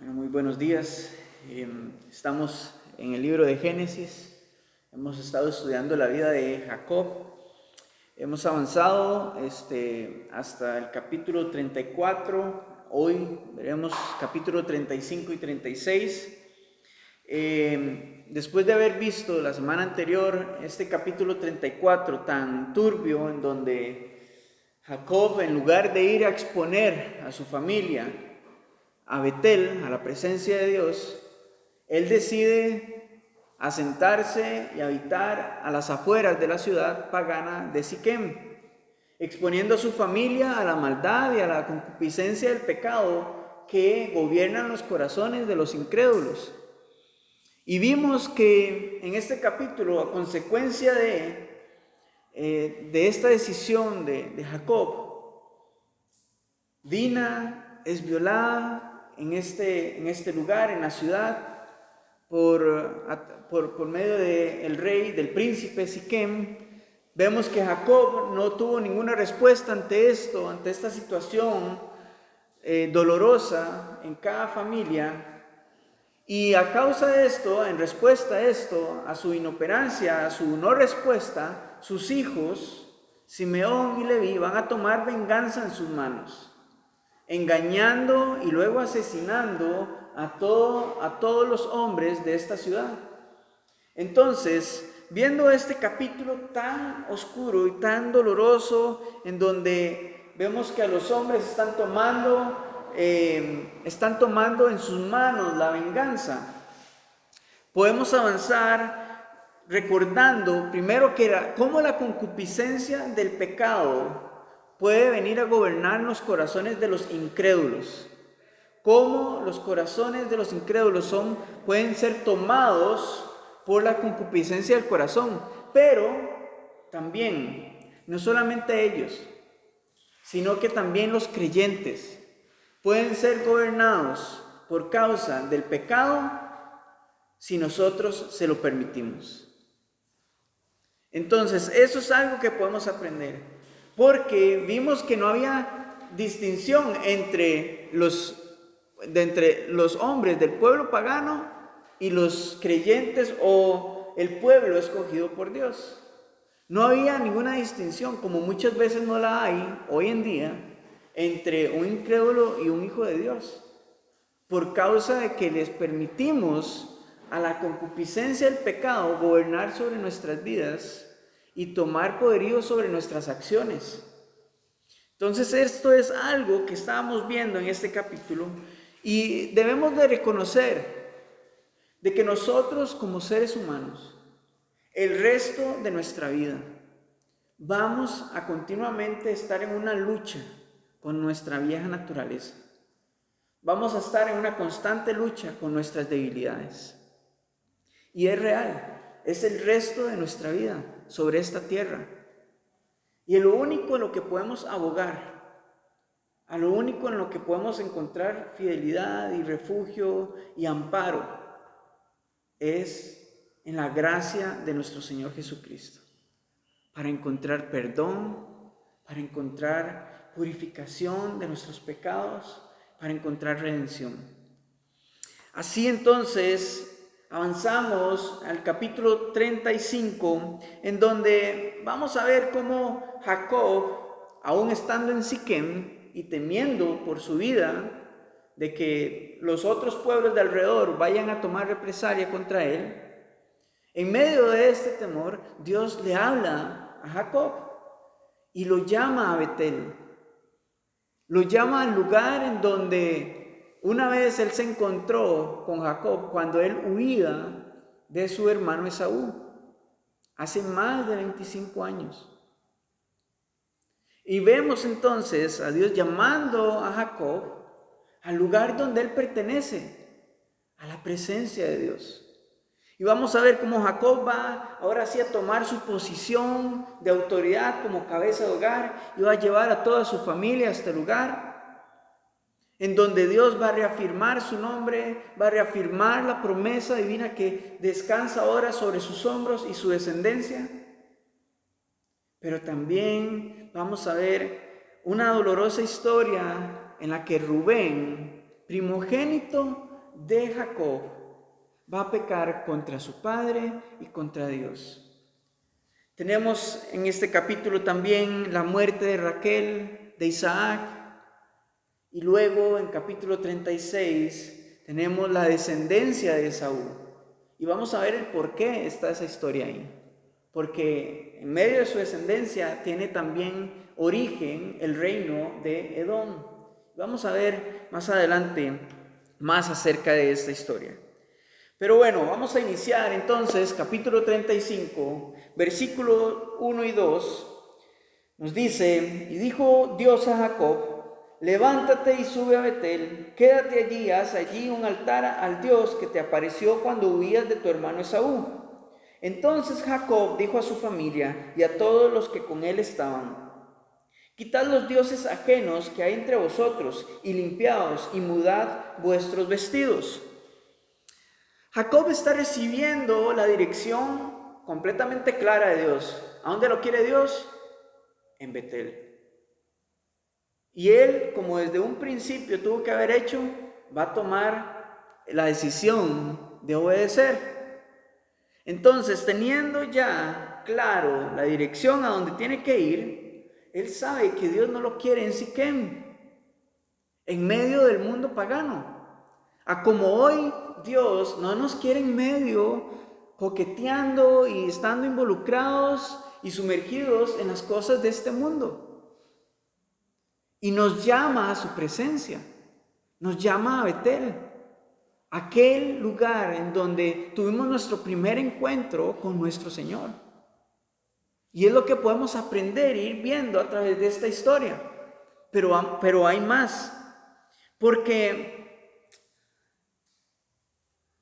Bueno, muy buenos días. Estamos en el libro de Génesis. Hemos estado estudiando la vida de Jacob. Hemos avanzado hasta el capítulo 34. Hoy veremos capítulo 35 y 36. Después de haber visto la semana anterior este capítulo 34 tan turbio, en donde Jacob, en lugar de ir a exponer a su familia a Betel, a la presencia de Dios, él decide asentarse y habitar a las afueras de la ciudad pagana de Siquem, exponiendo a su familia a la maldad y a la concupiscencia del pecado que gobiernan los corazones de los incrédulos. Y vimos que en este capítulo, a consecuencia de esta decisión de Jacob, Dina es violada en este lugar, en la ciudad, por medio del rey, del príncipe Siquem. Vemos que Jacob no tuvo ninguna respuesta ante esto, ante esta situación dolorosa en cada familia. Y a causa de esto, en respuesta a esto, a su inoperancia, a su no respuesta, sus hijos, Simeón y Leví, van a tomar venganza en sus manos, engañando y luego asesinando a todos los hombres de esta ciudad. Entonces, viendo este capítulo tan oscuro y tan doloroso, en donde vemos que a los hombres están tomando en sus manos la venganza, podemos avanzar recordando primero cómo la concupiscencia del pecado puede venir a gobernar los corazones de los incrédulos. Cómo los corazones de los incrédulos pueden ser tomados por la concupiscencia del corazón. Pero también, no solamente ellos, sino que también los creyentes pueden ser gobernados por causa del pecado si nosotros se lo permitimos. Entonces, eso es algo que podemos aprender, porque vimos que no había distinción entre los hombres del pueblo pagano y los creyentes o el pueblo escogido por Dios. No había ninguna distinción, como muchas veces no la hay hoy en día, entre un incrédulo y un hijo de Dios, por causa de que les permitimos a la concupiscencia del pecado gobernar sobre nuestras vidas y tomar poderío sobre nuestras acciones. Entonces esto es algo que estábamos viendo en este capítulo y debemos de reconocer de que nosotros como seres humanos, el resto de nuestra vida, vamos a continuamente estar en una lucha con nuestra vieja naturaleza. Vamos a estar en una constante lucha con nuestras debilidades. Y es real, es el resto de nuestra vida sobre esta tierra. Y lo único en lo que podemos abogar, a lo único en lo que podemos encontrar fidelidad y refugio y amparo, es en la gracia de nuestro Señor Jesucristo, para encontrar perdón, para encontrar purificación de nuestros pecados, para encontrar redención. Así entonces, avanzamos al capítulo 35, en donde vamos a ver cómo Jacob, aún estando en Siquem y temiendo por su vida de que los otros pueblos de alrededor vayan a tomar represalia contra él, en medio de este temor, Dios le habla a Jacob y lo llama a Betel. Lo llama al lugar en donde una vez él se encontró con Jacob cuando él huía de su hermano Esaú, hace más de 25 años. Y vemos entonces a Dios llamando a Jacob al lugar donde él pertenece, a la presencia de Dios. Y vamos a ver cómo Jacob va ahora sí a tomar su posición de autoridad como cabeza de hogar y va a llevar a toda su familia a este lugar, en donde Dios va a reafirmar su nombre, va a reafirmar la promesa divina que descansa ahora sobre sus hombros y su descendencia. Pero también vamos a ver una dolorosa historia en la que Rubén, primogénito, de Jacob va a pecar contra su padre y contra Dios. Tenemos en este capítulo también la muerte de Raquel, de Isaac, y luego en capítulo 36 tenemos la descendencia de Esaú. Y vamos a ver el por qué está esa historia ahí. Porque en medio de su descendencia tiene también origen el reino de Edom. Vamos a ver más adelante más acerca de esta historia. Pero bueno, vamos a iniciar entonces capítulo 35, versículos 1 y 2. Nos dice: y dijo Dios a Jacob: levántate y sube a Betel, quédate allí, haz allí un altar al Dios que te apareció cuando huías de tu hermano Esaú. Entonces Jacob dijo a su familia y a todos los que con él estaban: quitad los dioses ajenos que hay entre vosotros, y limpiaos y mudad vuestros vestidos. Jacob está recibiendo la dirección completamente clara de Dios. ¿A dónde lo quiere Dios? En Betel. Y él, como desde un principio tuvo que haber hecho, va a tomar la decisión de obedecer. Entonces, teniendo ya claro la dirección a donde tiene que ir, él sabe que Dios no lo quiere en Siquem, en medio del mundo pagano. A como hoy Dios no nos quiere en medio, coqueteando y estando involucrados y sumergidos en las cosas de este mundo. Y nos llama a su presencia, nos llama a Betel, aquel lugar en donde tuvimos nuestro primer encuentro con nuestro Señor. Y es lo que podemos aprender e ir viendo a través de esta historia. Pero hay más, porque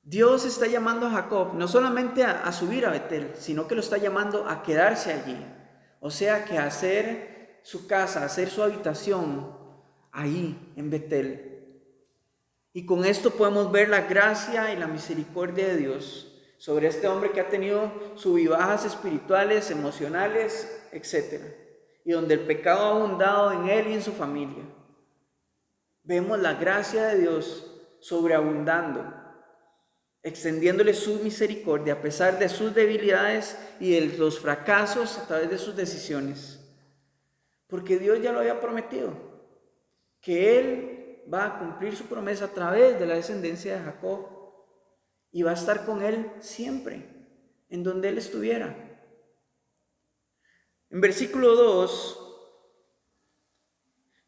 Dios está llamando a Jacob no solamente a subir a Betel, sino que lo está llamando a quedarse allí. O sea que a hacer su casa, a hacer su habitación ahí en Betel. Y con esto podemos ver la gracia y la misericordia de Dios sobre este hombre que ha tenido subibajas espirituales, emocionales, etc. Y donde el pecado ha abundado en él y en su familia. Vemos la gracia de Dios sobreabundando, extendiéndole su misericordia a pesar de sus debilidades y de los fracasos a través de sus decisiones. Porque Dios ya lo había prometido, que Él va a cumplir su promesa a través de la descendencia de Jacob y va a estar con Él siempre, en donde Él estuviera. En versículo 2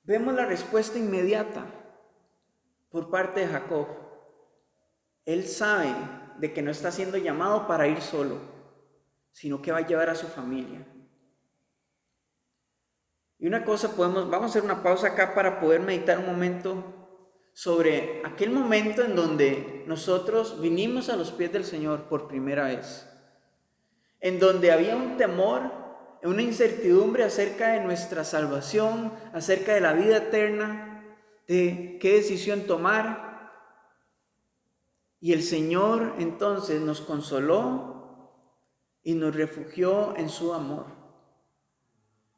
vemos la respuesta inmediata por parte de Jacob. Él sabe de que no está siendo llamado para ir solo, sino que va a llevar a su familia. Y una cosa vamos a hacer una pausa acá para poder meditar un momento sobre aquel momento en donde nosotros vinimos a los pies del Señor por primera vez, en donde había un temor, una incertidumbre acerca de nuestra salvación, acerca de la vida eterna, de qué decisión tomar. Y el Señor entonces nos consoló y nos refugió en su amor.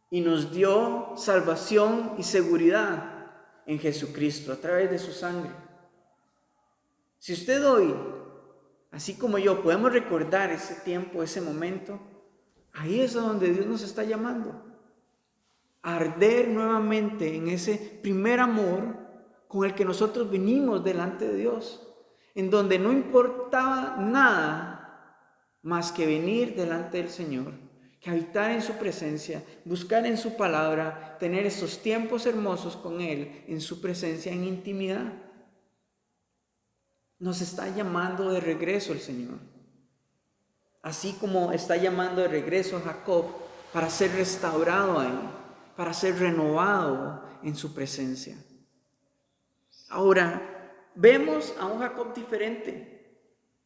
Y nos dio salvación y seguridad en Jesucristo a través de su sangre. Si usted hoy, así como yo, podemos recordar ese tiempo, ese momento, ahí es a donde Dios nos está llamando. A arder nuevamente en ese primer amor con el que nosotros vinimos delante de Dios. En donde no importaba nada más que venir delante del Señor, que habitar en su presencia, buscar en su palabra, tener esos tiempos hermosos con Él, en su presencia, en intimidad. Nos está llamando de regreso el Señor, así como está llamando de regreso a Jacob para ser restaurado a Él, para ser renovado en su presencia. Ahora, vemos a un Jacob diferente,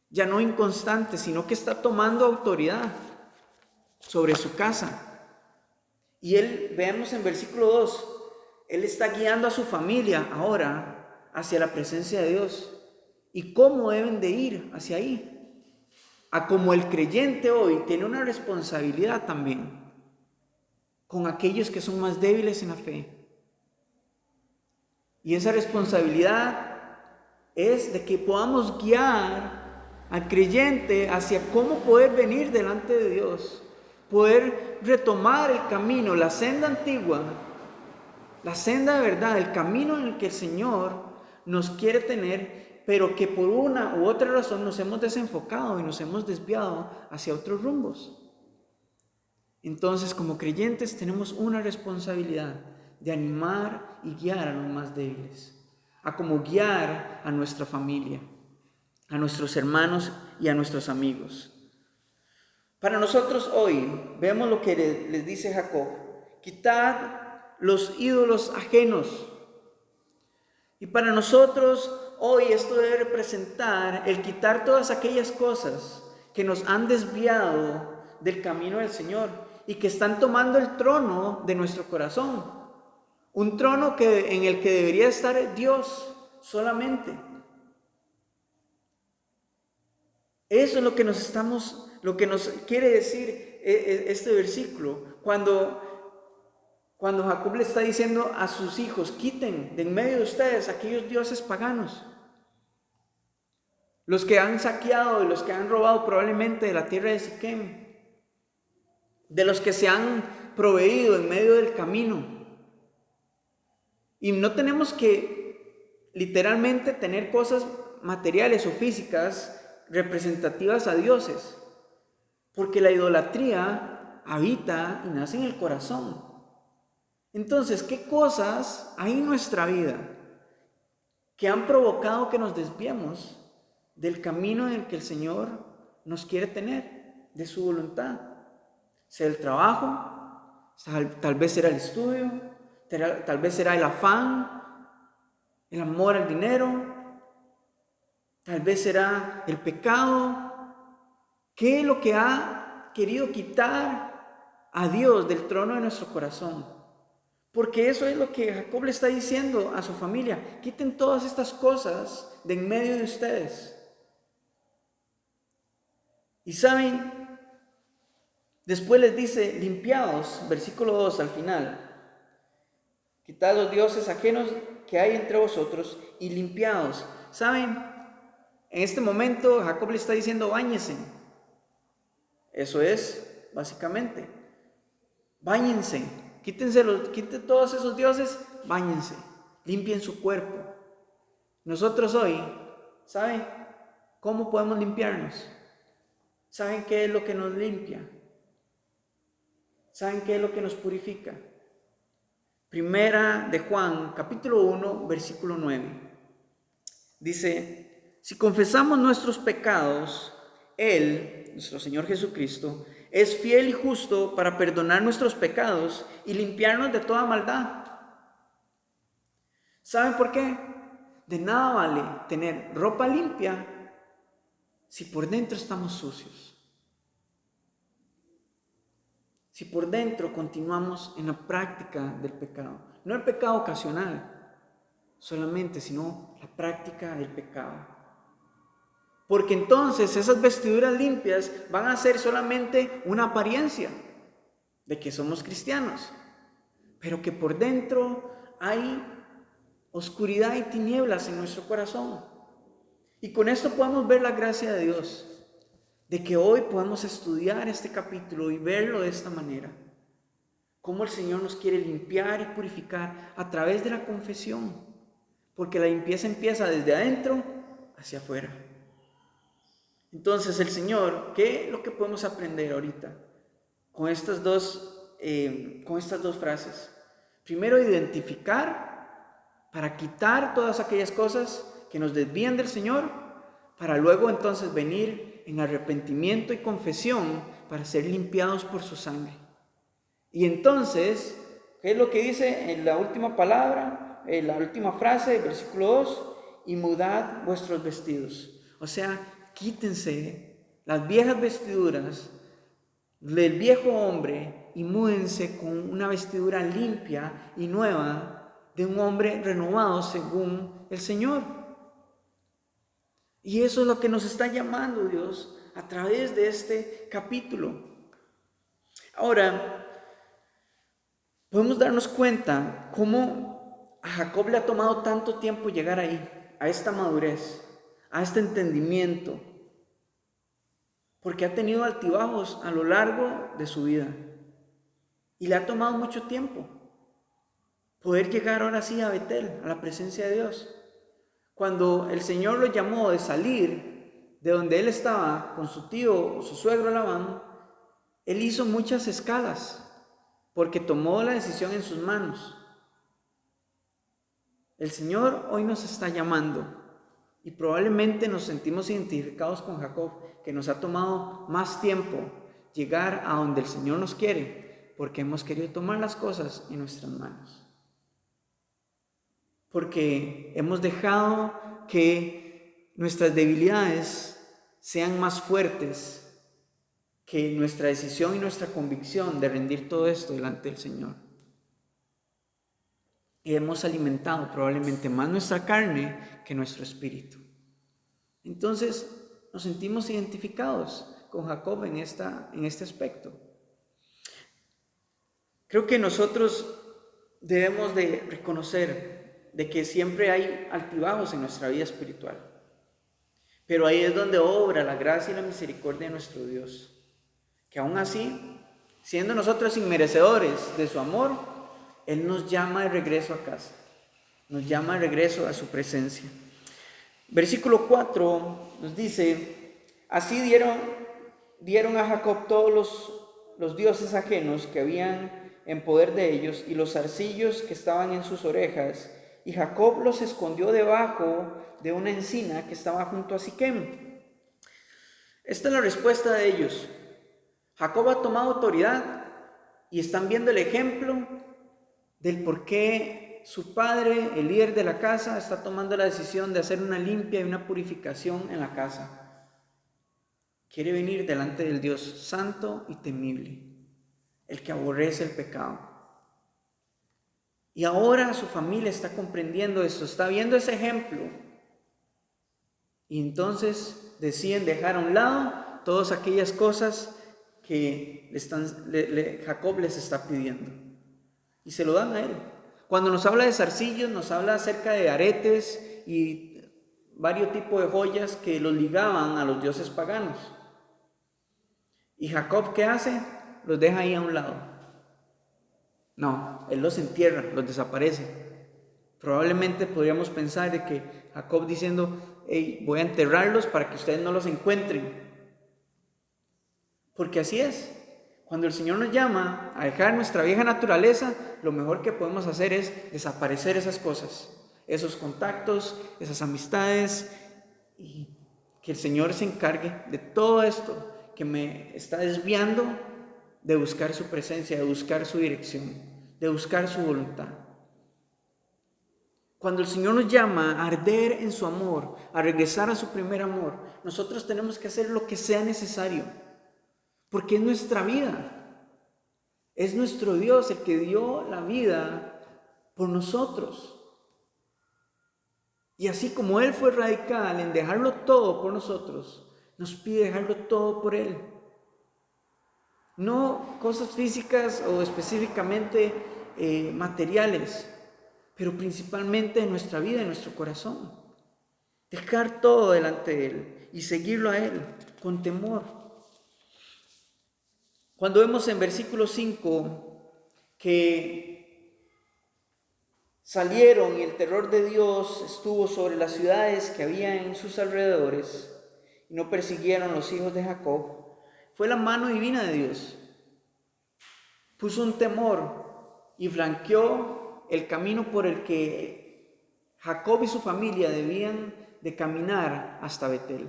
ya no inconstante, sino que está tomando autoridad sobre su casa. Y él, veamos en versículo 2, él está guiando a su familia ahora hacia la presencia de Dios. ¿Y cómo deben de ir hacia ahí? A como el creyente hoy tiene una responsabilidad también con aquellos que son más débiles en la fe. Y esa responsabilidad es de que podamos guiar al creyente hacia cómo poder venir delante de Dios, poder retomar el camino, la senda antigua, la senda de verdad, el camino en el que el Señor nos quiere tener, pero que por una u otra razón nos hemos desenfocado y nos hemos desviado hacia otros rumbos. Entonces, como creyentes tenemos una responsabilidad de animar y guiar a los más débiles, a como guiar a nuestra familia, a nuestros hermanos y a nuestros amigos. Para nosotros hoy, vemos lo que les dice Jacob: quitad los ídolos ajenos. Y para nosotros hoy esto debe representar el quitar todas aquellas cosas que nos han desviado del camino del Señor y que están tomando el trono de nuestro corazón. Un trono en el que debería estar Dios solamente. Eso es lo que nos quiere decir este versículo. Cuando Jacob le está diciendo a sus hijos: quiten de en medio de ustedes aquellos dioses paganos, los que han saqueado y los que han robado probablemente de la tierra de Siquem, de los que se han proveído en medio del camino. Y no tenemos que literalmente tener cosas materiales o físicas representativas a dioses, porque la idolatría habita y nace en el corazón. Entonces, ¿qué cosas hay en nuestra vida que han provocado que nos desviemos del camino en el que el Señor nos quiere tener, de su voluntad? Sea el trabajo, tal vez será el estudio, tal vez será el afán, el amor al dinero, tal vez será el pecado. ¿Qué es lo que ha querido quitar a Dios del trono de nuestro corazón? Porque eso es lo que Jacob le está diciendo a su familia: quiten todas estas cosas de en medio de ustedes. Y saben, después les dice: limpiaos, versículo 2 al final: quitad los dioses ajenos que hay entre vosotros y limpiaos. ¿Saben? En este momento Jacob le está diciendo: báñense. Eso es, básicamente. Báñense. Quiten todos esos dioses, báñense. Limpien su cuerpo. Nosotros hoy, ¿saben cómo podemos limpiarnos? ¿Saben qué es lo que nos limpia? ¿Saben qué es lo que nos purifica? Primera de Juan, capítulo 1, versículo 9. Dice: si confesamos nuestros pecados, Él, nuestro Señor Jesucristo, es fiel y justo para perdonar nuestros pecados y limpiarnos de toda maldad. ¿Saben por qué? De nada vale tener ropa limpia si por dentro estamos sucios. Si por dentro continuamos en la práctica del pecado. No el pecado ocasional solamente, sino la práctica del pecado. Porque entonces esas vestiduras limpias van a ser solamente una apariencia de que somos cristianos, pero que por dentro hay oscuridad y tinieblas en nuestro corazón. Y con esto podemos ver la gracia de Dios, de que hoy podemos estudiar este capítulo y verlo de esta manera. Cómo el Señor nos quiere limpiar y purificar a través de la confesión, porque la limpieza empieza desde adentro hacia afuera. Entonces el Señor, ¿qué es lo que podemos aprender ahorita con estas dos frases? Primero, identificar para quitar todas aquellas cosas que nos desvían del Señor, para luego entonces venir en arrepentimiento y confesión para ser limpiados por su sangre. Y entonces, ¿qué es lo que dice en la última palabra, en la última frase, versículo 2? Y mudad vuestros vestidos. O sea, quítense las viejas vestiduras del viejo hombre y múdense con una vestidura limpia y nueva de un hombre renovado según el Señor. Y eso es lo que nos está llamando Dios a través de este capítulo. Ahora, podemos darnos cuenta cómo a Jacob le ha tomado tanto tiempo llegar ahí, a esta madurez, a este entendimiento, porque ha tenido altibajos a lo largo de su vida y le ha tomado mucho tiempo poder llegar ahora sí a Betel, a la presencia de Dios. Cuando el Señor lo llamó de salir de donde él estaba con su tío, su suegro Labán, él hizo muchas escalas porque tomó la decisión en sus manos. El Señor hoy nos está llamando y probablemente nos sentimos identificados con Jacob, que nos ha tomado más tiempo llegar a donde el Señor nos quiere, porque hemos querido tomar las cosas en nuestras manos. Porque hemos dejado que nuestras debilidades sean más fuertes que nuestra decisión y nuestra convicción de rendir todo esto delante del Señor. Y hemos alimentado probablemente más nuestra carne que nuestro espíritu. Entonces nos sentimos identificados con Jacob en este aspecto. Creo que nosotros debemos de reconocer de que siempre hay altibajos en nuestra vida espiritual. Pero ahí es donde obra la gracia y la misericordia de nuestro Dios. Que aún así, siendo nosotros inmerecedores de su amor, Él nos llama de regreso a casa. Nos llama de regreso a su presencia. Versículo 4 nos dice: así dieron a Jacob todos los dioses ajenos que habían en poder de ellos y los zarcillos que estaban en sus orejas, y Jacob los escondió debajo de una encina que estaba junto a Siquem. Esta es la respuesta de ellos. Jacob ha tomado autoridad y están viendo el ejemplo del por qué su padre, el líder de la casa, está tomando la decisión de hacer una limpia y una purificación en la casa. Quiere venir delante del Dios santo y temible, el que aborrece el pecado. Y ahora su familia está comprendiendo esto, está viendo ese ejemplo. Y entonces deciden dejar a un lado todas aquellas cosas que Jacob les está pidiendo. Y se lo dan a él. Cuando nos habla de zarcillos, nos habla acerca de aretes y varios tipos de joyas que los ligaban a los dioses paganos. ¿Y Jacob qué hace? Los deja ahí a un lado. No, él los entierra, los desaparece. Probablemente podríamos pensar de que Jacob diciendo: hey, voy a enterrarlos para que ustedes no los encuentren. Porque así es. Cuando el Señor nos llama a dejar nuestra vieja naturaleza, lo mejor que podemos hacer es desaparecer esas cosas, esos contactos, esas amistades, y que el Señor se encargue de todo esto que me está desviando de buscar su presencia, de buscar su dirección, de buscar su voluntad. Cuando el Señor nos llama a arder en su amor, a regresar a su primer amor, nosotros tenemos que hacer lo que sea necesario, porque es nuestra vida. Es nuestro Dios el que dio la vida por nosotros. Y así como Él fue radical en dejarlo todo por nosotros, nos pide dejarlo todo por Él. No cosas físicas o específicamente materiales, pero principalmente en nuestra vida, en nuestro corazón. Dejar todo delante de Él y seguirlo a Él con temor. Cuando vemos en versículo 5 que salieron y el terror de Dios estuvo sobre las ciudades que había en sus alrededores y no persiguieron los hijos de Jacob, fue la mano divina de Dios. Puso un temor y flanqueó el camino por el que Jacob y su familia debían de caminar hasta Betel.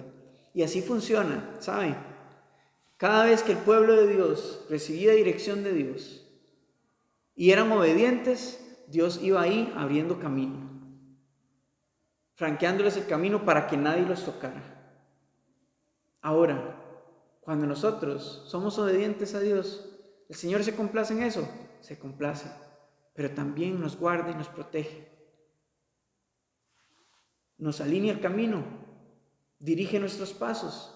Y así funciona, ¿saben? Cada vez que el pueblo de Dios recibía dirección de Dios y eran obedientes, Dios iba ahí abriendo camino, franqueándoles el camino para que nadie los tocara. Ahora, cuando nosotros somos obedientes a Dios, ¿el Señor se complace en eso? Se complace, pero también nos guarda y nos protege. Nos alinea el camino, dirige nuestros pasos,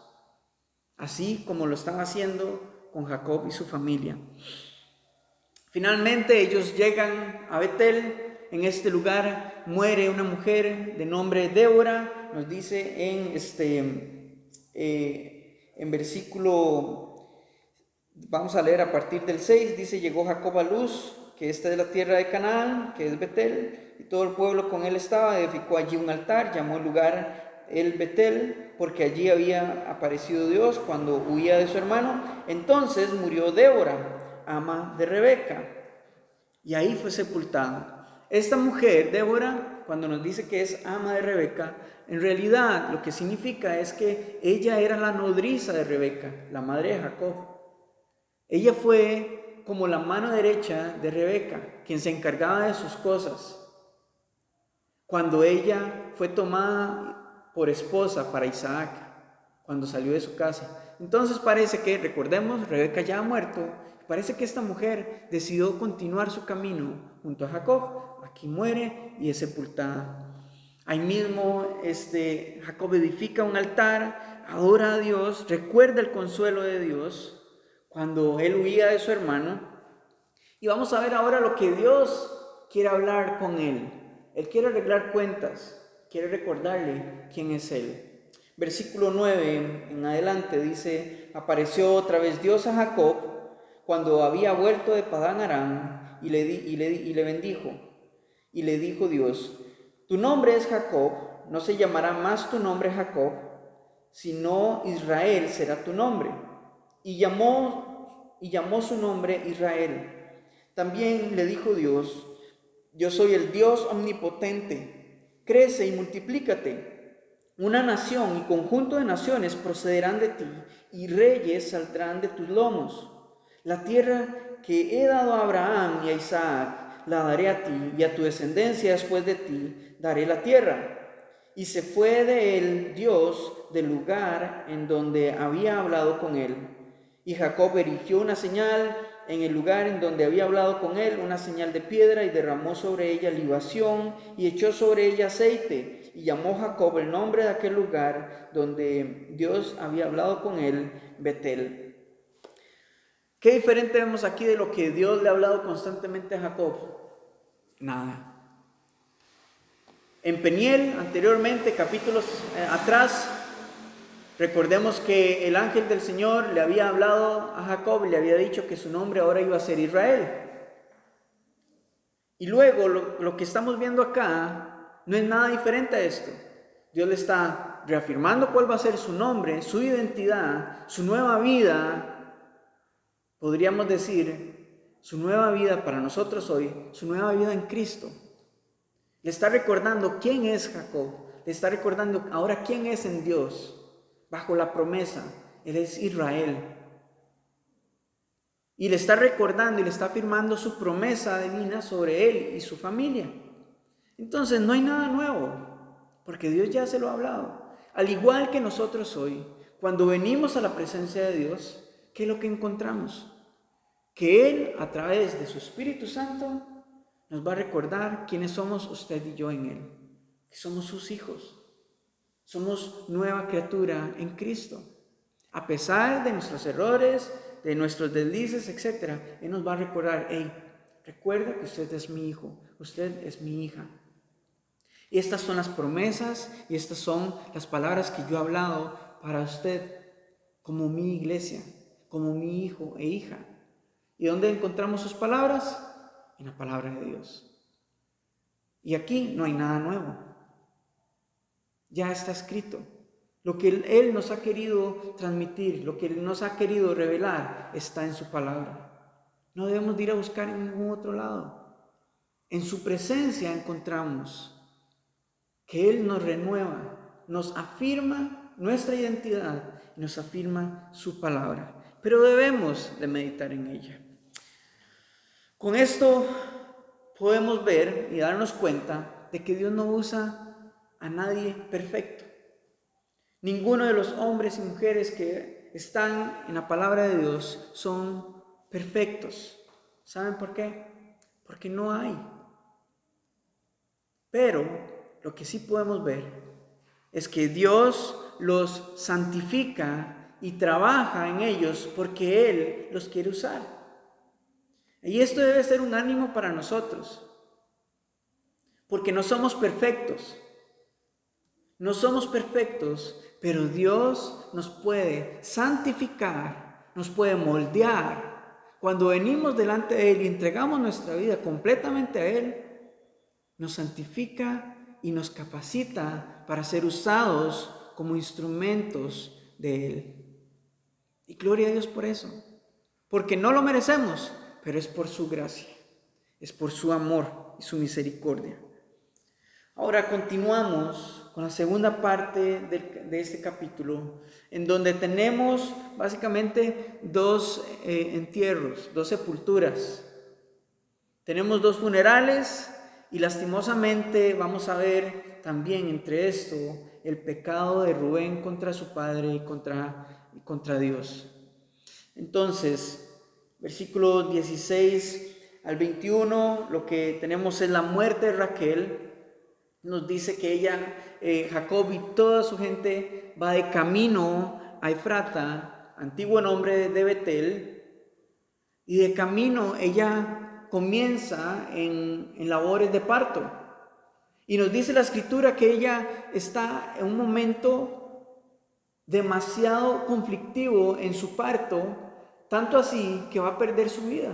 así como lo están haciendo con Jacob y su familia. Finalmente ellos llegan a Betel. En este lugar muere una mujer de nombre Débora, nos dice en versículo, vamos a leer a partir del 6, dice: llegó Jacob a Luz, que esta es la tierra de Canaán, que es Betel, y todo el pueblo con él estaba, edificó allí un altar, llamó el lugar el Betel, porque allí había aparecido Dios cuando huía de su hermano. Entonces murió Débora, ama de Rebeca, y ahí fue sepultada. Esta mujer, Débora, cuando nos dice que es ama de Rebeca, en realidad lo que significa es que ella era la nodriza de Rebeca, la madre de Jacob. Ella fue como la mano derecha de Rebeca, quien se encargaba de sus cosas, cuando ella fue tomada por esposa para Isaac, cuando salió de su casa. Entonces parece que, recordemos, Rebeca ya ha muerto. Parece que esta mujer decidió continuar su camino junto a Jacob. Aquí muere y es sepultada. Ahí mismo Jacob edifica un altar, adora a Dios, recuerda el consuelo de Dios cuando él huía de su hermano. Y vamos a ver ahora lo que Dios quiere hablar con él. Él quiere arreglar cuentas, quiere recordarle quién es él. Versículo 9 en adelante dice: apareció otra vez Dios a Jacob cuando había vuelto de Padán Aram y le bendijo. Y le dijo Dios: tu nombre es Jacob, no se llamará más tu nombre Jacob, sino Israel será tu nombre. Y llamó su nombre Israel. También le dijo Dios: yo soy el Dios omnipotente, crece y multiplícate. Una nación y conjunto de naciones procederán de ti, y reyes saldrán de tus lomos. La tierra que he dado a Abraham y a Isaac la daré a ti, y a tu descendencia después de ti daré la tierra. Y se fue de él Dios del lugar en donde había hablado con él. Y Jacob erigió una señal en el lugar en donde había hablado con él, una señal de piedra, y derramó sobre ella libación y echó sobre ella aceite. Y llamó Jacob el nombre de aquel lugar donde Dios había hablado con él, Betel. ¿Qué diferente vemos aquí de lo que Dios le ha hablado constantemente a Jacob? Nada. En Peniel, anteriormente, capítulos atrás, recordemos que el ángel del Señor le había hablado a Jacob y le había dicho que su nombre ahora iba a ser Israel. Y luego lo que estamos viendo acá no es nada diferente a esto. Dios le está reafirmando cuál va a ser su nombre, su identidad, su nueva vida. Podríamos decir, su nueva vida para nosotros hoy, su nueva vida en Cristo. Le está recordando quién es Jacob. Le está recordando ahora quién es en Dios. Bajo la promesa, Él es Israel. Y le está recordando y le está afirmando su promesa divina sobre él y su familia. Entonces no hay nada nuevo, porque Dios ya se lo ha hablado. Al igual que nosotros hoy, cuando venimos a la presencia de Dios, ¿qué es lo que encontramos? Que Él, a través de su Espíritu Santo, nos va a recordar quiénes somos usted y yo en Él. Que somos sus hijos. Somos nueva criatura en Cristo. A pesar de nuestros errores, de nuestros deslices, etc., Él nos va a recordar: hey, recuerda que usted es mi hijo, usted es mi hija. Y estas son las promesas y estas son las palabras que yo he hablado para usted como mi iglesia, como mi hijo e hija. ¿Y dónde encontramos sus palabras? En la palabra de Dios. Y aquí no hay nada nuevo. Ya está escrito. Lo que Él nos ha querido transmitir, lo que Él nos ha querido revelar, está en su palabra. No debemos de ir a buscar en ningún otro lado. En su presencia encontramos que Él nos renueva, nos afirma nuestra identidad y nos afirma su palabra. Pero debemos de meditar en ella. Con esto podemos ver y darnos cuenta de que Dios no usa a nadie perfecto. Ninguno de los hombres y mujeres que están en la palabra de Dios son perfectos. ¿Saben por qué? Porque no hay. Pero lo que sí podemos ver es que Dios los santifica y trabaja en ellos porque Él los quiere usar. Y esto debe ser un ánimo para nosotros. porque no somos perfectos. No somos perfectos, pero Dios nos puede santificar, nos puede moldear. Cuando venimos delante de Él y entregamos nuestra vida completamente a Él, nos santifica y nos capacita para ser usados como instrumentos de Él. Y gloria a Dios por eso, porque no lo merecemos, pero es por su gracia, es por su amor y su misericordia. Ahora continuamos con la segunda parte de este capítulo, en donde tenemos básicamente dos entierros, dos sepulturas. Tenemos dos funerales y lastimosamente vamos a ver también entre esto el pecado de Rubén contra su padre y contra Dios. Entonces, versículos 16 al 21, lo que tenemos es la muerte de Raquel. Nos dice que Jacob y toda su gente va de camino a Efrata, antiguo nombre de Betel, y de camino ella comienza en labores de parto. Y nos dice la escritura que ella está en un momento demasiado conflictivo en su parto, tanto así que va a perder su vida.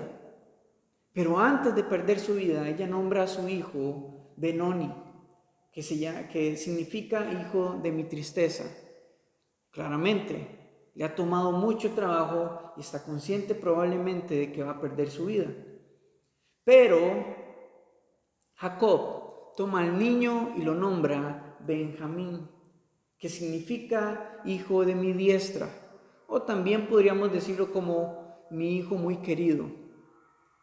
Pero antes de perder su vida, ella nombra a su hijo Benoni, que significa hijo de mi tristeza. Claramente, le ha tomado mucho trabajo y está consciente probablemente de que va a perder su vida. Pero Jacob toma al niño y lo nombra Benjamín, que significa hijo de mi diestra, o también podríamos decirlo como mi hijo muy querido.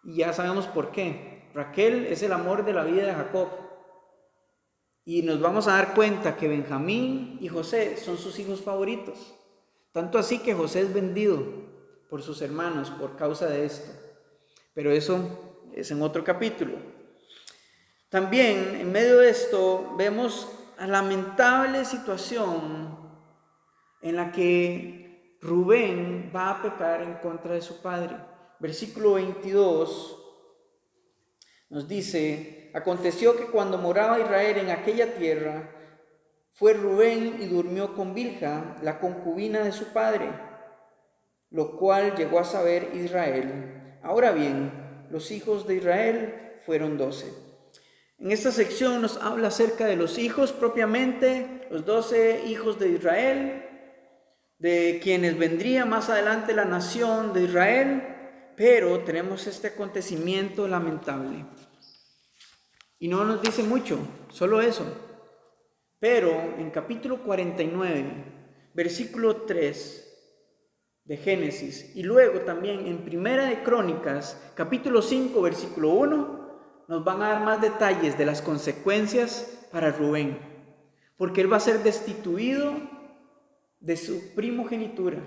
Y ya sabemos por qué. Raquel es el amor de la vida de Jacob. Y nos vamos a dar cuenta que Benjamín y José son sus hijos favoritos. Tanto así que José es vendido por sus hermanos por causa de esto. Pero eso es en otro capítulo. También en medio de esto vemos la lamentable situación en la que Rubén va a pecar en contra de su padre. Versículo 22 nos dice: aconteció que cuando moraba Israel en aquella tierra, fue Rubén y durmió con Bilha, la concubina de su padre, lo cual llegó a saber Israel. Ahora bien, los hijos de Israel fueron 12. En esta sección nos habla acerca de los hijos propiamente, los 12 hijos de Israel, de quienes vendría más adelante la nación de Israel, pero tenemos este acontecimiento lamentable. Y no nos dice mucho, solo eso. Pero en capítulo 49, versículo 3 de Génesis, y luego también en Primera de Crónicas, capítulo 5, versículo 1, nos van a dar más detalles de las consecuencias para Rubén, porque él va a ser destituido de su primogenitura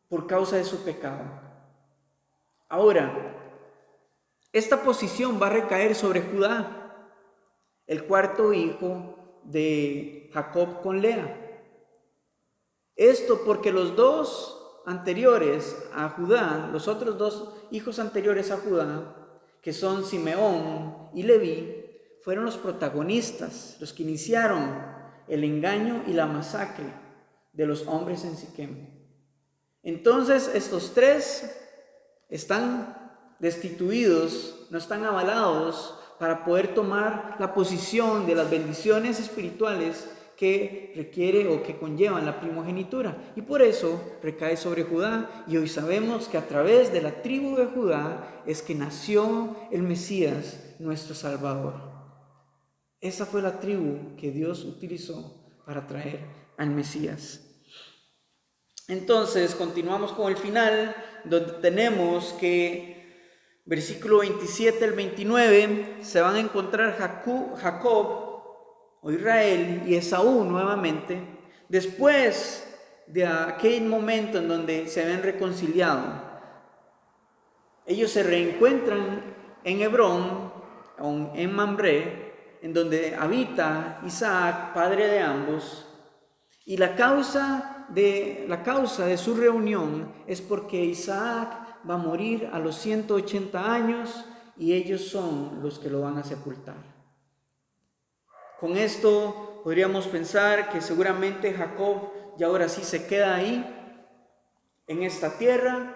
por causa de su pecado. Ahora, esta posición va a recaer sobre Judá, el cuarto hijo de Jacob con Lea. Esto porque los dos anteriores a Judá, los otros dos hijos anteriores a Judá, que son Simeón y Leví, fueron los protagonistas, los que iniciaron el engaño y la masacre de los hombres en Siquem. Entonces estos tres están destituidos, no están avalados para poder tomar la posición de las bendiciones espirituales que requiere o que conllevan la primogenitura, y por eso recae sobre Judá. Y hoy sabemos que a través de la tribu de Judá es que nació el Mesías, nuestro Salvador. Esa fue la tribu que Dios utilizó para traer al Mesías. Entonces continuamos con el final, donde tenemos que versículo 27 al 29 se van a encontrar Jacob o Israel y Esaú nuevamente, después de aquel momento en donde se habían reconciliado. Ellos se reencuentran en Hebrón, en Mamre, en donde habita Isaac, padre de ambos, y la causa de su reunión es porque Isaac va a morir a los 180 años y ellos son los que lo van a sepultar. Con esto podríamos pensar que seguramente Jacob ya ahora sí se queda ahí, en esta tierra.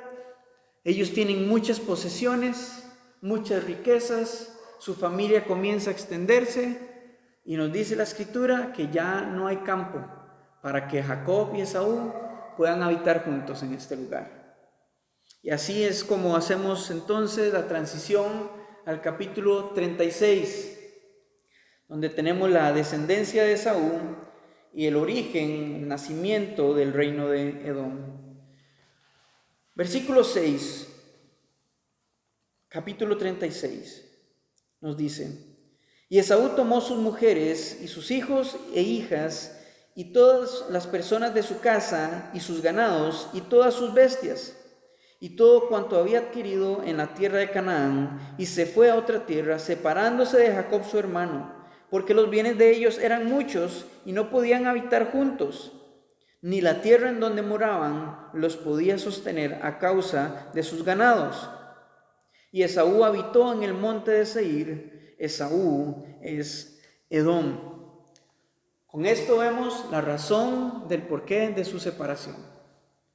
Ellos tienen muchas posesiones, muchas riquezas, su familia comienza a extenderse y nos dice la Escritura que ya no hay campo para que Jacob y Esaú puedan habitar juntos en este lugar. Y así es como hacemos entonces la transición al capítulo 36, donde tenemos la descendencia de Esaú y el origen, el nacimiento del reino de Edom. Versículo 6, capítulo 36, nos dice: y Esaú tomó sus mujeres y sus hijos e hijas y todas las personas de su casa y sus ganados y todas sus bestias y todo cuanto había adquirido en la tierra de Canaán, y se fue a otra tierra, separándose de Jacob su hermano, porque los bienes de ellos eran muchos y no podían habitar juntos, ni la tierra en donde moraban los podía sostener a causa de sus ganados. Y Esaú habitó en el monte de Seir. Esaú es Edom. Con esto vemos la razón del porqué de su separación.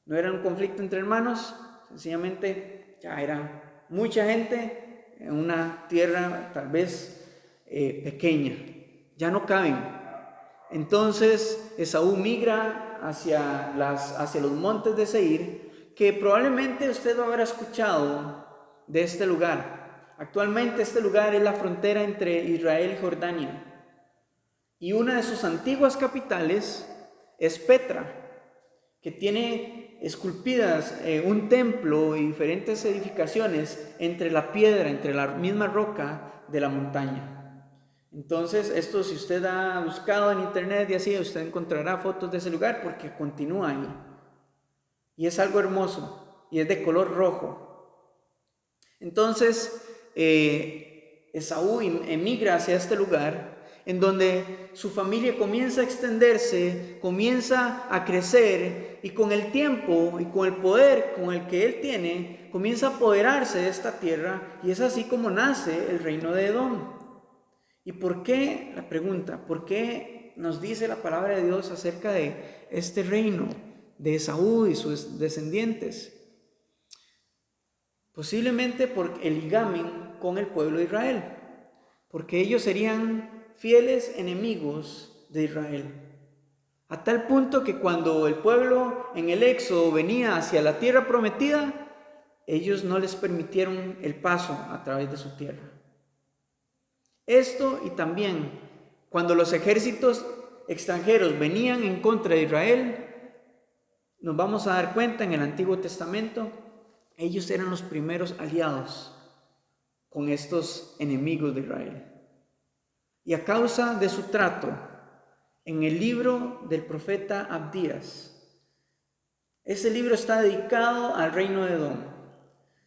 No era un conflicto entre hermanos, sencillamente ya era mucha gente en una tierra tal vez pequeña, ya no caben. Entonces Esaú migra hacia los montes de Seir, que probablemente usted lo habrá escuchado de este lugar. Actualmente este lugar es la frontera entre Israel y Jordania, y una de sus antiguas capitales es Petra, que tiene esculpidas un templo y diferentes edificaciones entre la piedra, entre la misma roca de la montaña. Entonces, esto, si usted ha buscado en internet y así, usted encontrará fotos de ese lugar porque continúa ahí. Y es algo hermoso y es de color rojo. Entonces, Esaú emigra hacia este lugar, en donde su familia comienza a extenderse, comienza a crecer, y con el tiempo y con el poder con el que él tiene, comienza a apoderarse de esta tierra, y es así como nace el reino de Edom. ¿Y por qué? La pregunta, ¿por qué nos dice la palabra de Dios acerca de este reino de Esaú y sus descendientes? Posiblemente por el ligamen con el pueblo de Israel, porque ellos serían fieles enemigos de Israel, a tal punto que cuando el pueblo en el éxodo venía hacia la tierra prometida, ellos no les permitieron el paso a través de su tierra. Esto, y también cuando los ejércitos extranjeros venían en contra de Israel, nos vamos a dar cuenta en el Antiguo Testamento, ellos eran los primeros aliados con estos enemigos de Israel. Y a causa de su trato, en el libro del profeta Abdías, ese libro está dedicado al reino de Edom.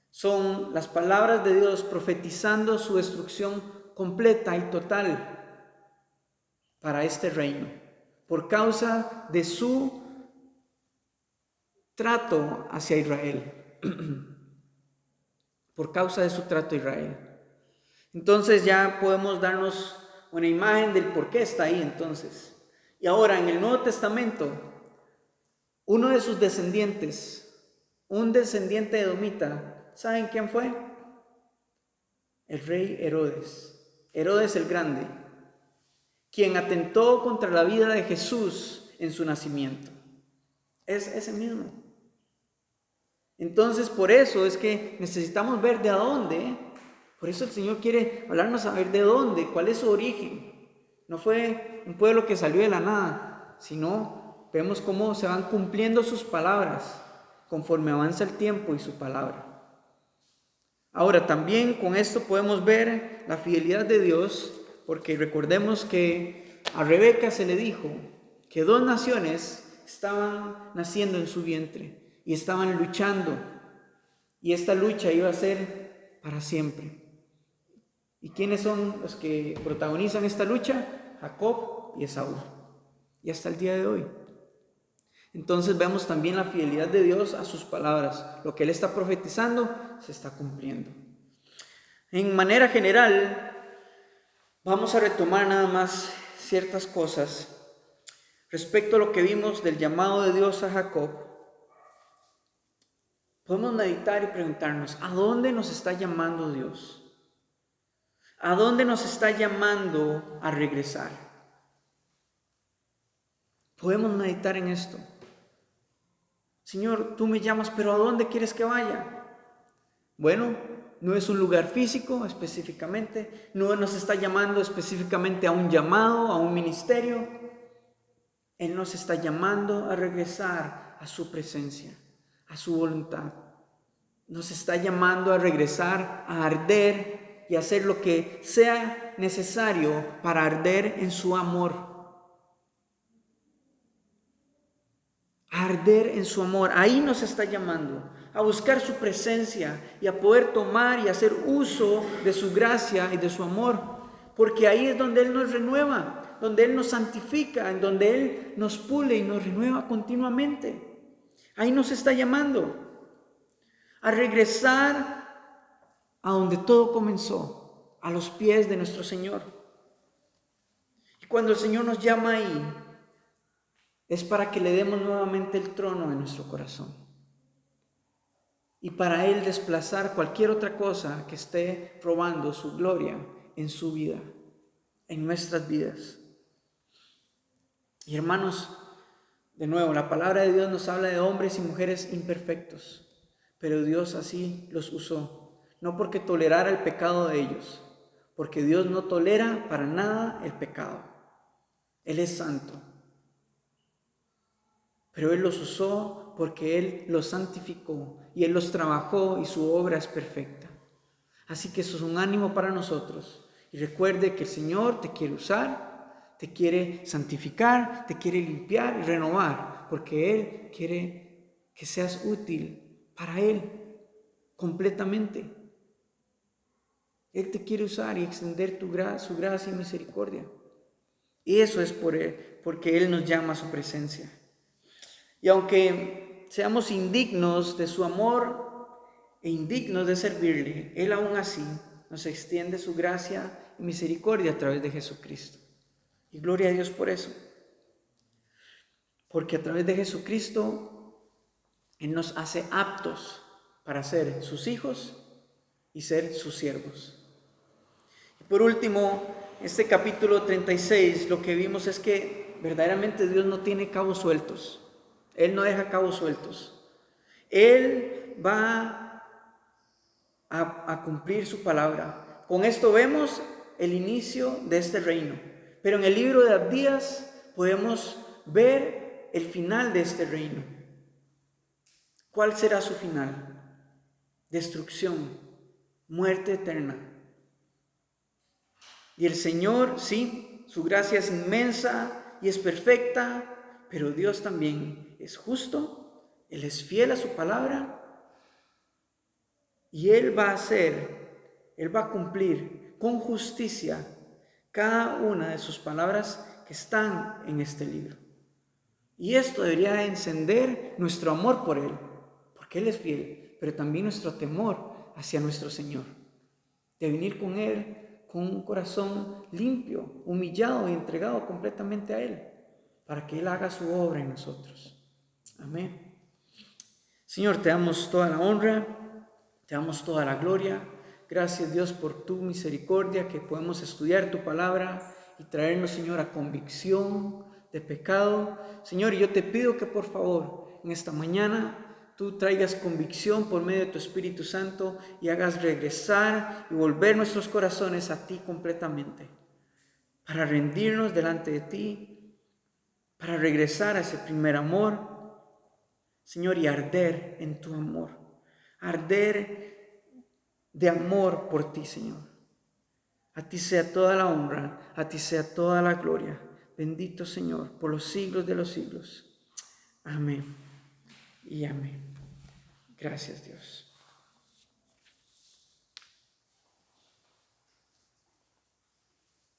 Son las palabras de Dios profetizando su destrucción completa y total para este reino, por causa de su trato hacia Israel. Por causa de su trato a Israel. Entonces ya podemos darnos una imagen del por qué está ahí entonces. Y ahora en el Nuevo Testamento, uno de sus descendientes, un descendiente edomita, ¿saben quién fue? El rey Herodes, Herodes el Grande, quien atentó contra la vida de Jesús en su nacimiento. Es ese mismo. Entonces, por eso es que necesitamos ver de dónde. Por eso el Señor quiere hablarnos a ver de dónde, cuál es su origen. No fue un pueblo que salió de la nada, sino vemos cómo se van cumpliendo sus palabras conforme avanza el tiempo y su palabra. Ahora, también con esto podemos ver la fidelidad de Dios, porque recordemos que a Rebeca se le dijo que 2 naciones estaban naciendo en su vientre y estaban luchando, y esta lucha iba a ser para siempre. ¿Y quiénes son los que protagonizan esta lucha? Jacob y Esaú, y hasta el día de hoy. Entonces vemos también la fidelidad de Dios a sus palabras. Lo que Él está profetizando se está cumpliendo. En manera general, vamos a retomar nada más ciertas cosas respecto a lo que vimos del llamado de Dios a Jacob. Podemos meditar y preguntarnos, ¿a dónde nos está llamando Dios? ¿A dónde nos está llamando a regresar? Podemos meditar en esto. Señor, tú me llamas, pero ¿a dónde quieres que vaya? Bueno, no es un lugar físico específicamente, no nos está llamando específicamente a un llamado, a un ministerio. Él nos está llamando a regresar a su presencia, a su voluntad. Nos está llamando a regresar, a arder y hacer lo que sea necesario para arder en su amor. A arder en su amor. Ahí nos está llamando a buscar su presencia y a poder tomar y hacer uso de su gracia y de su amor. Porque ahí es donde Él nos renueva, donde Él nos santifica, en donde Él nos pule y nos renueva continuamente. Ahí nos está llamando a regresar a donde todo comenzó, a los pies de nuestro Señor. Y cuando el Señor nos llama ahí, es para que le demos nuevamente el trono en nuestro corazón. Y para Él desplazar cualquier otra cosa que esté robando su gloria en su vida, en nuestras vidas. Y hermanos, de nuevo, la palabra de Dios nos habla de hombres y mujeres imperfectos, pero Dios así los usó, no porque tolerara el pecado de ellos, porque Dios no tolera para nada el pecado. Él es santo. Pero Él los usó porque Él los santificó y Él los trabajó y su obra es perfecta. Así que eso es un ánimo para nosotros. Y recuerde que el Señor te quiere usar, te quiere santificar, te quiere limpiar y renovar, porque Él quiere que seas útil para Él completamente. Él te quiere usar y extender su gracia y misericordia. Y eso es porque Él nos llama a su presencia. Y aunque seamos indignos de su amor e indignos de servirle, Él aún así nos extiende su gracia y misericordia a través de Jesucristo. Y gloria a Dios por eso. Porque a través de Jesucristo, Él nos hace aptos para ser sus hijos y ser sus siervos. Y por último, este capítulo 36, lo que vimos es que verdaderamente Dios no tiene cabos sueltos. Él no deja cabos sueltos. Él va a cumplir su palabra. Con esto vemos el inicio de este reino. Pero en el libro de Abdías podemos ver el final de este reino. ¿Cuál será su final? Destrucción, muerte eterna. Y el Señor, sí, su gracia es inmensa y es perfecta, pero Dios también es justo. Él es fiel a su palabra y Él va a cumplir con justicia cada una de sus palabras que están en este libro. Y esto debería encender nuestro amor por Él, porque Él es fiel, pero también nuestro temor hacia nuestro Señor, de venir con Él con un corazón limpio, humillado y entregado completamente a Él, para que Él haga su obra en nosotros. Amén. Señor, te damos toda la honra, te damos toda la gloria. Gracias, Dios, por tu misericordia, que podemos estudiar tu palabra y traernos, Señor, a convicción de pecado. Señor, yo te pido que por favor, en esta mañana, tú traigas convicción por medio de tu Espíritu Santo y hagas regresar y volver nuestros corazones a ti completamente, para rendirnos delante de ti, para regresar a ese primer amor, Señor, y arder en tu amor, arder de amor por ti, Señor. A ti sea toda la honra, a ti sea toda la gloria. Bendito Señor, por los siglos de los siglos. Amén y amén. Gracias, Dios.